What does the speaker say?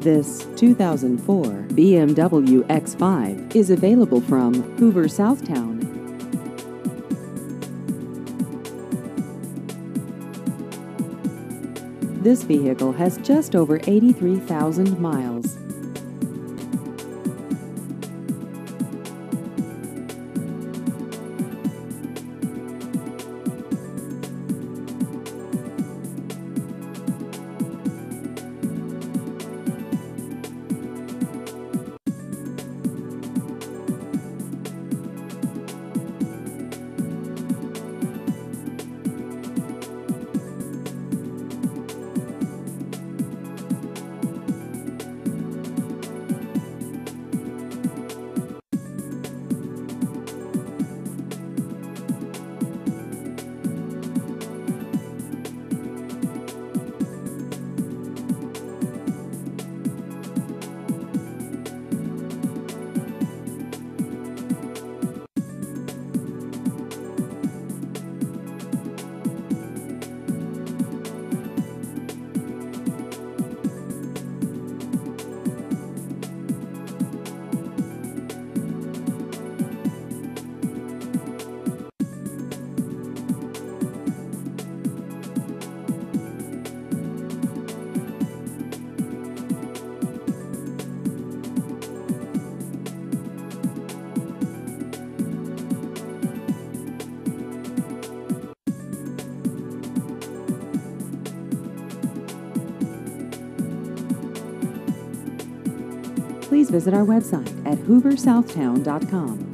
This 2004 BMW X5 is available from Hoover, Southtown. This vehicle has just over 83,000 miles. Please visit our website at hooversouthtown.com.